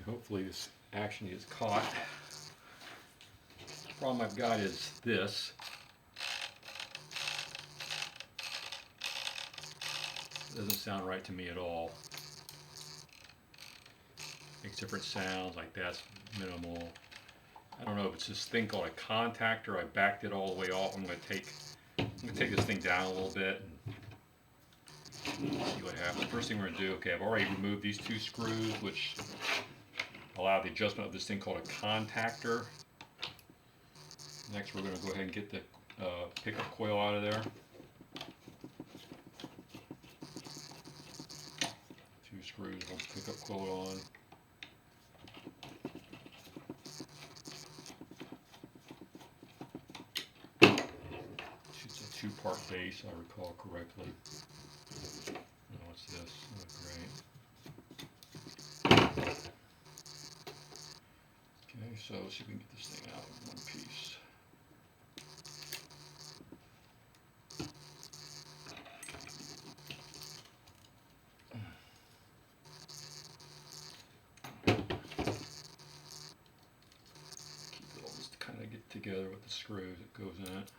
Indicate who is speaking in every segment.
Speaker 1: hopefully this action is caught. The problem I've got is this. It doesn't sound right to me at all. Makes different sounds, like that's minimal. I don't know if it's this thing called a contactor. I backed it all the way off. I'm going to take this thing down a little bit and see what happens. First thing we're going to do, okay, I've already removed these two screws, which allow the adjustment of this thing called a contactor. Next, we're going to go ahead and get the pickup coil out of there. Two screws, one pickup coil on. It's a two-part base, I recall correctly. Oh, what's this? Oh, great. Okay, so let's see if we can get this thing out in one piece. Keep it all just to kind of get together with the screws that goes in it.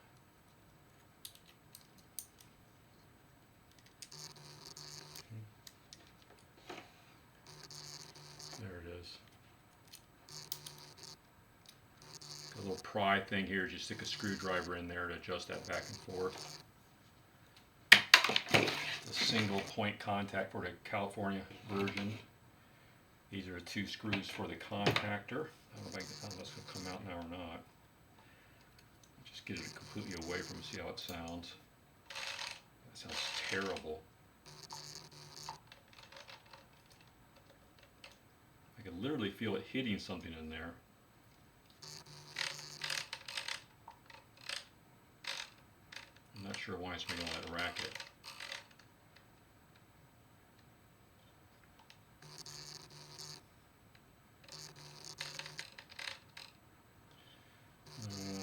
Speaker 1: There it is. Got a little pry thing here, just stick a screwdriver in there to adjust that back and forth. The single point contact for the California version. These are the two screws for the contactor. I don't know if that's going to come out now or not. Just get it completely away from it, see how it sounds. That sounds terrible. I can literally feel it hitting something in there. I'm not sure why it's making all that racket.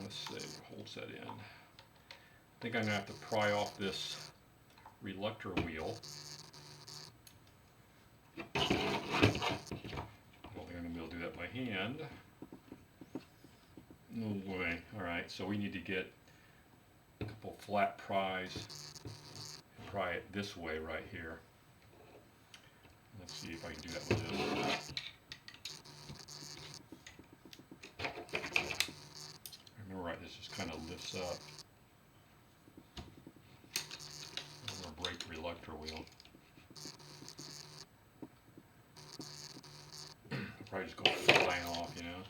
Speaker 1: Let's see what holds that in. I think I'm going to have to pry off this reluctor wheel. I don't think I'm going to be able to do that by hand. No way. Alright, so we need to get a couple flat pries and pry it this way right here. Let's see if I can do that with this. Remember, right, this just kind of lifts up. I'm going to break the reluctor wheel. Probably just go flying off, you know.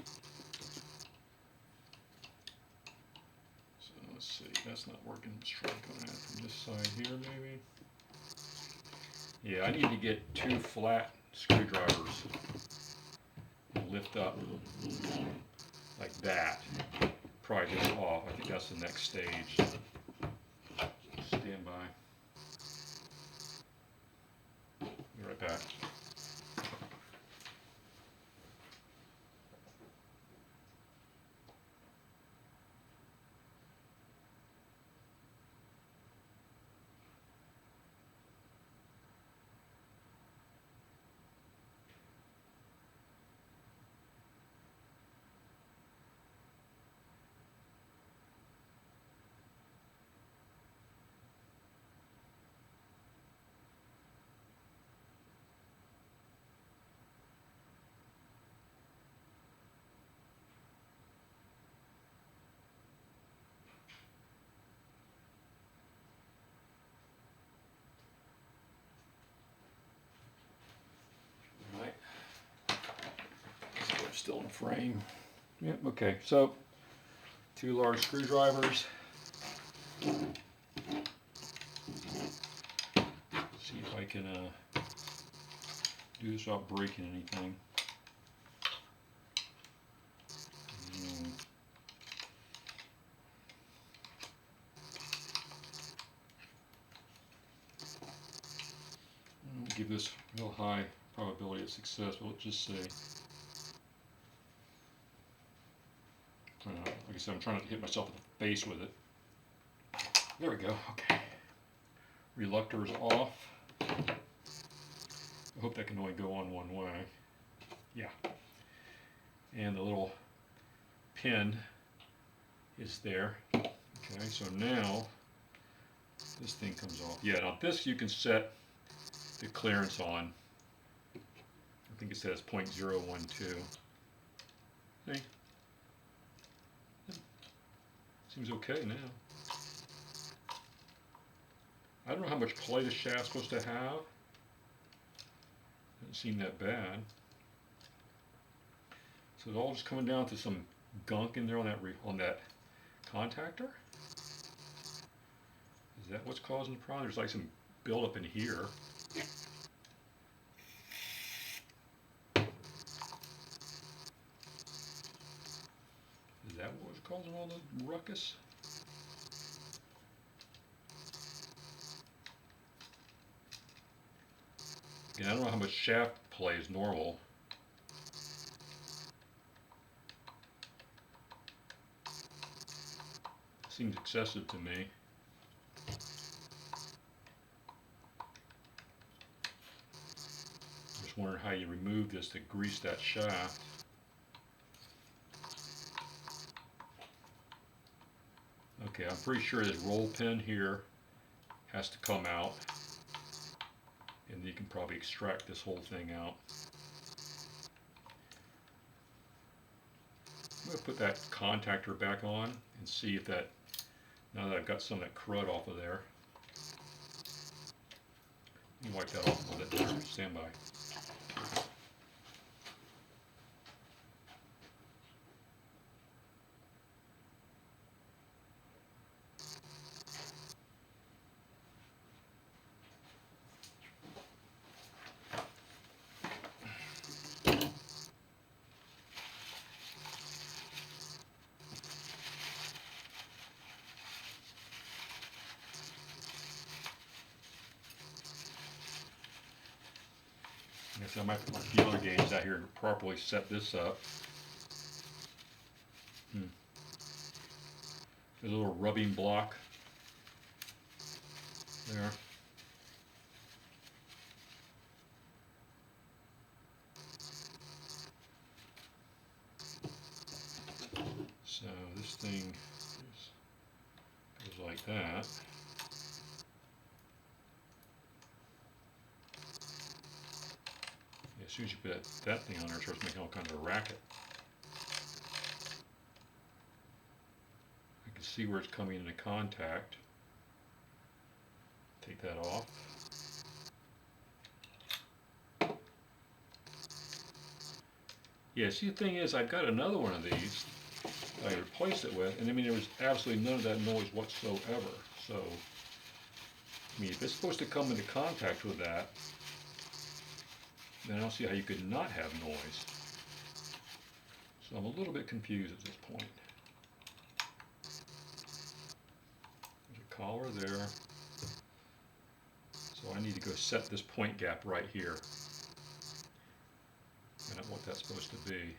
Speaker 1: So let's see, that's not working. Let's try coming at it from this side here, maybe. Yeah, I need to get two flat screwdrivers and lift up like that. Pry this off. I think that's the next stage. Stand by. Be right back. Still in frame. Yep, okay, so two large screwdrivers. See if I can do this without breaking anything. I'll give this real high probability of success, but let's just say. Like I said, I'm trying not to hit myself in the face with it. There we go, okay. Reluctor is off. I hope that can only go on one way. Yeah. and the little pin is there. Okay, so now this thing comes off. Yeah, now this you can set the clearance on. I think it says 0.012. Hey, seems okay now. I don't know how much play the shaft's supposed to have. Doesn't seem that bad. So it's all just coming down to some gunk in there on that contactor. Is that what's causing the problem? There's like some buildup in here. Is that what was causing all the ruckus? Again, I don't know how much shaft play is normal. Seems excessive to me. Just wondering how you remove this to grease that shaft. Okay, I'm pretty sure this roll pin here has to come out, and you can probably extract this whole thing out. I'm going to put that contactor back on and see if that, now that I've got some of that crud off of there. Let me wipe that off a little bit. Stand by. I guess I might put my feeler gauge out here and properly set this up. There's a little rubbing block there. So this thing goes like that. As soon as you put that thing on there, it starts making all kinds of racket. I can see where it's coming into contact. Take that off. Yeah, see, the thing is, I've got another one of these that I replaced it with, and I mean, there was absolutely none of that noise whatsoever. So, I mean, if it's supposed to come into contact with that, then I don't see how you could not have noise. So I'm a little bit confused at this point. There's a collar there. So I need to go set this point gap right here. Find out what that's supposed to be.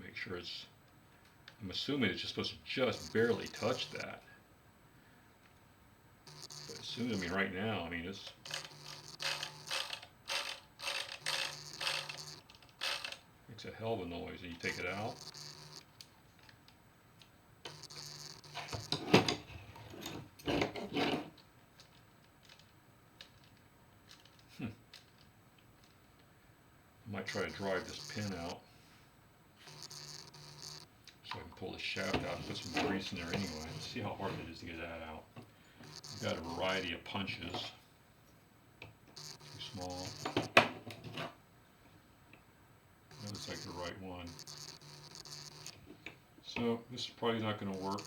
Speaker 1: Make sure it's, I'm assuming it's just supposed to just barely touch that. But as soon as, I mean, right now, I mean, it's, makes a hell of a noise and you take it out. I might try to drive this pin out so I can pull the shaft out and put some grease in there anyway. Let's see how hard it is to get that out. I've got a variety of punches. Too small. That looks like the right one. So this is probably not going to work.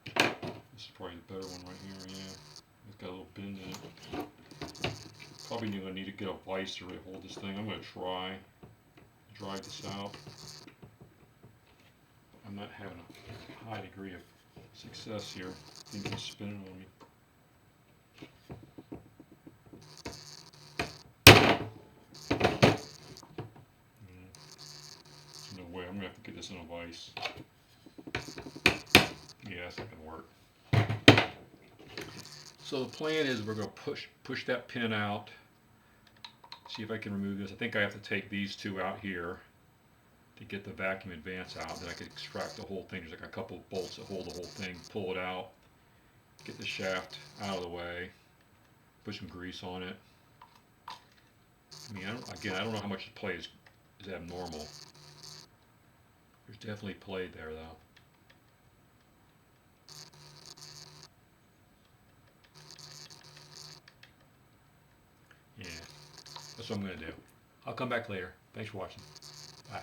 Speaker 1: This is probably the better one right here, yeah. It's got a little bend in it. Probably going to need to get a vise to really hold this thing. I'm going to try to drive this out. I'm not having a high degree of success here. Things are spinning on me. There's no way. I'm going to have to get this in a vise. Yeah, that's not going to work. So the plan is we're going to push that pin out. see if I can remove this. I think I have to take these two out here to get the vacuum advance out. Then I could extract the whole thing. There's like a couple of bolts that hold the whole thing. Pull it out, get the shaft out of the way, put some grease on it. I mean, I don't know how much the play is abnormal. There's definitely play there though. Yeah, that's what I'm going to do. I'll come back later. Thanks for watching. Bye.